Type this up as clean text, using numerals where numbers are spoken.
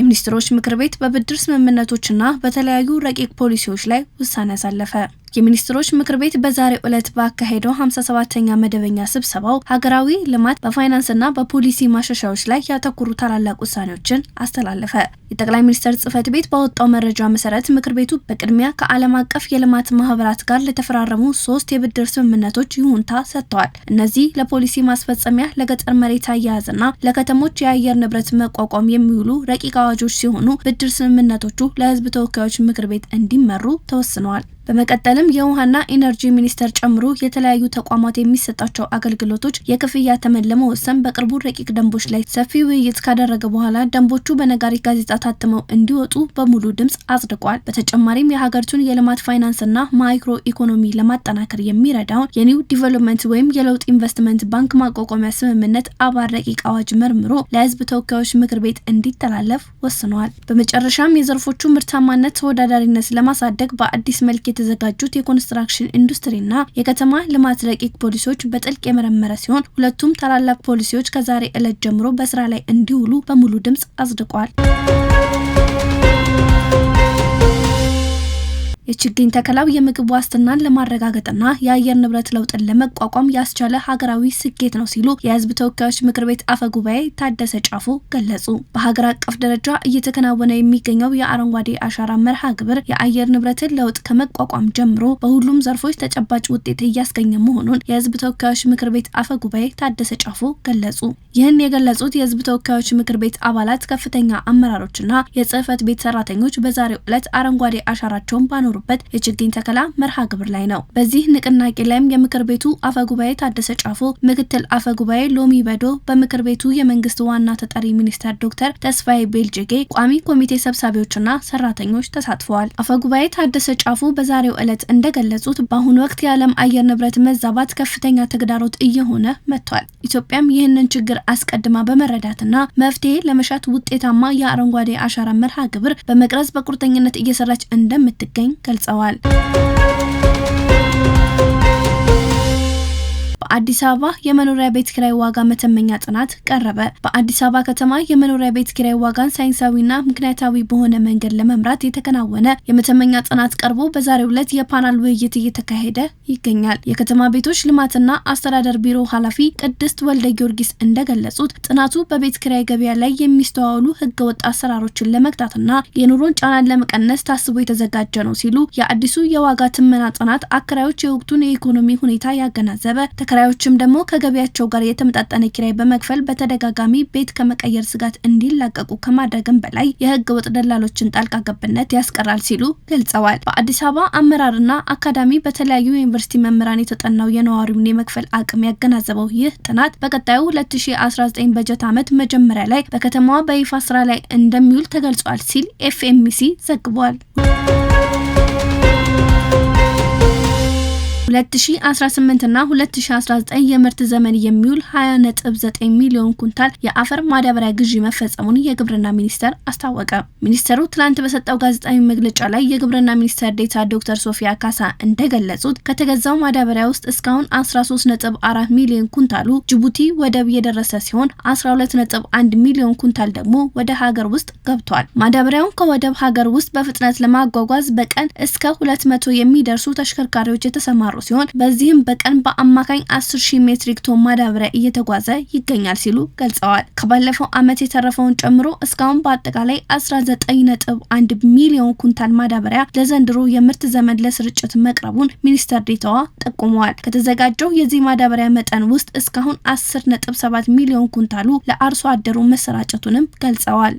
የሚኒስትሮች ምክር ቤት በብድር ስምምነቶችና በተለያዩ ረቂቅ ፖሊሲዎች ላይ ውሳኔ አሳለፈ። የሚኒስትሮች ምክር ቤት በዛሬው ዕለት ባካሄደው 57ኛ መደበኛ ስብሰባው ሀገራዊ ልማት በፋይናንስና በፖሊሲ ማሻሻያዎች ላይ ያተኮሩ ታላላቅ ውሳኔዎችን አስተላለፈ። የጠቅላይ ሚኒስትር ጽህፈት ቤት ባወጣው መረጃ መሰረት ምክር ቤቱ በቅድሚያ ከዓለም አቀፍ የልማት ማህበራት ጋር ለተፈራረሙ 3 የብድር ስምምነቶች ይሁንታ ሰጥተዋል። እነዚህ ለፖሊሲ ማስፈጸሚያ፣ ለገጠር መሬት አያያዝና ለከተሞች የአየር ንብረት መቋቋም የሚውሉ ረቂቅ አዋጆች ሲሆኑ ብድር ስምምነቶቹ ለህዝብ ተወካዮች ምክር ቤት እንዲመሩ ተወስነዋል። በመቀጠልም የውሃና ኢነርጂ ሚኒስቴር ጨምሮ የተለያዩ ተቋማት የሚሰጣቸው አገልግሎቶች የክፍያ ተመን ለመወሰን በቅርቡ ረቂቅ ደንቦች ላይ ሰፊ ውይይት ካደረገ በኋላ ደንቦቹ በነጋሪት ጋዜጣ ታትመው እንዲወጡ በሙሉ ድምጽ አጽድቋል። በተጨማሪም የሀገሪቱን የልማት ፋይናንስና ማይክሮ ኢኮኖሚ ለማጠናከር የሚረዳውን የኒው ዲቨሎፕመንት ወይም የለውጥ ኢንቨስትመንት ባንክ ማቋቋሚያ ስምምነት አባል ረቂቅ አዋጅ መርምሮ ለህዝብ ተወካዮች ምክር ቤት እንዲተላለፍ ወስኗል። በመጨረሻም የዘርፎቹ ምርታማነት ተወዳዳሪነት ለማሳደግ በአዲስ መልክ የተዘጋጁት የኮንስትራክሽን ኢንዱስትሪና የከተማ ልማት ረቂቅ ፖሊሲዎች በጥልቅ የመረመረ ሲሆን ሁለቱም ታላላቅ ፖሊሲዎች ከዛሬ ዕለት ጀምሮ በስራ ላይ እንዲውሉ በሙሉ ድምጽ አጽድቋል። የችግኝ ተከላው የምግብ ዋስትናን ለማረጋገጥና የአየር ንብረት ለውጥን ለመቋቋም ያስቻለ ሀገራዊ ስኬት ነው ሲሉ የህዝብ ተወካዮች ምክር ቤት አፈ ጉባኤ ታደሰ ጫፎ ገለጹ። በሀገር አቀፍ ደረጃ እየተከናወነ የሚገኘው የአረንጓዴ አሻራ መርሃ ግብር የአየር ንብረትን ለውጥ ከመቋቋም ጀምሮ በሁሉም ዘርፎች ተጨባጭ ውጤት እያስገኘ መሆኑን የህዝብ ተወካዮች ምክር ቤት አፈ ጉባኤ ታደሰ ጫፎ ገለጹ። ይህን የገለጹት የህዝብ ተወካዮች ምክር ቤት አባላት፣ ከፍተኛ አመራሮችና የጽህፈት ቤት ሰራተኞች በዛሬው ዕለት አረንጓዴ አሻራቸውን ባኖሩ የችግኝ ተከላ መርሃ ግብር ላይ ነው። በዚህ ንቅናቄ ላይም የምክር ቤቱ አፈ ጉባኤ ታደሰ ጫፎ፣ ምክትል አፈ ጉባኤ ሎሚ በዶ፣ በምክር ቤቱ የመንግስት ዋና ተጠሪ ሚኒስተር ዶክተር ተስፋዬ ቤልጅጌ፣ ቋሚ ኮሚቴ ሰብሳቢዎችና ሰራተኞች ተሳትፈዋል። አፈ ጉባኤ ታደሰ ጫፎ በዛሬው ዕለት እንደገለጹት በአሁኑ ወቅት የዓለም አየር ንብረት መዛባት ከፍተኛ ተግዳሮት እየሆነ መጥቷል። ኢትዮጵያም ይህንን ችግር አስቀድማ በመረዳትና መፍትሄ ለመሻት ውጤታማ የአረንጓዴ አሻራ መርሃ ግብር በመቅረጽ በቁርጠኝነት እየሰራች እንደምትገኝ ገልጸዋል። በአዲስ አበባ የመኖሪያ ቤት ኪራይ ዋጋ መተመኛ ጥናት ቀረበ። በአዲስ አበባ ከተማ የመኖሪያ ቤት ኪራይ ዋጋን ሳይንሳዊና ምክንያታዊ በሆነ መንገድ ለመምራት የተከናወነ የመተመኛ ጥናት ቀርቦ በዛሬው ዕለት የፓናል ውይይት እየተካሄደ ይገኛል። የከተማ ቤቶች ልማትና አስተዳደር ቢሮ ኃላፊ ቅድስት ወልደ ጊዮርጊስ እንደገለጹት ጥናቱ በቤት ኪራይ ገበያ ላይ የሚስተዋሉ ህገወጥ አሰራሮችን ለመግታትና የኑሮን ጫናን ለመቀነስ ታስቦ የተዘጋጀ ነው ሲሉ የአዲሱ የዋጋ ትመና ጥናት አከራዮች የወቅቱን የኢኮኖሚ ሁኔታ ያገናዘበ ተከራዮችም ደግሞ ከገቢያቸው ጋር የተመጣጠነ ኪራይ በመክፈል በተደጋጋሚ ቤት ከመቀየር ስጋት እንዲላቀቁ ከማድረግም በላይ የህገ ወጥ ደላሎችን ጣልቃ ገብነት ያስቀራል ሲሉ ገልጸዋል። በአዲስ አበባ አመራርና አካዳሚ በተለያዩ ዩኒቨርሲቲ መምህራን የተጠናው የነዋሪውን የመክፈል አቅም ያገናዘበው ይህ ጥናት በቀጣዩ 2019 በጀት ዓመት መጀመሪያ ላይ በከተማዋ በይፋ ስራ ላይ እንደሚውል ተገልጿል ሲል ኤፍኤምሲ ዘግቧል። 2018 እና 2019 የምርት ዘመን የሚውል 20.9 ሚሊዮን ኩንታል የአፈር ማዳበሪያ ግዢ መፈጸሙን የግብርና ሚኒስቴር አስታወቀ። ሚኒስቴሩ ትላንት በሰጠው ጋዜጣዊ መግለጫ ላይ የግብርና ሚኒስቴር ዴኤታ ዶክተር ሶፊያ ካሳ እንደገለጹት ከተገዛው ማዳበሪያ ውስጥ እስካሁን 13.4 ሚሊዮን ኩንታሉ ጅቡቲ ወደብ የደረሰ ሲሆን 12.1 ሚሊዮን ኩንታል ደግሞ ወደ ሀገር ውስጥ ገብቷል። ማዳበሪያውን ከወደብ ሀገር ውስጥ በፍጥነት ለማጓጓዝ በቀን እስከ 200 የሚደርሱ ተሽከርካሪዎች የተሰማሩ ሲሆን በዚህም በቀን በአማካኝ 10,000 ሜትሪክ ቶን ማዳበሪያ እየተጓዘ ይገኛል ሲሉ ገልጸዋል። ከባለፈው ዓመት የተረፈውን ጨምሮ እስካሁን በአጠቃላይ 19.1 ሚሊዮን ኩንታል ማዳበሪያ ለዘንድሮ የምርት ዘመን ለስርጭት መቅረቡን ሚኒስትር ዴኤታዋ ጠቁመዋል። ከተዘጋጀው የዚህ ማዳበሪያ መጠን ውስጥ እስካሁን 10.7 ሚሊዮን ኩንታሉ ለአርሶ አደሩ መሰራጨቱንም ገልጸዋል።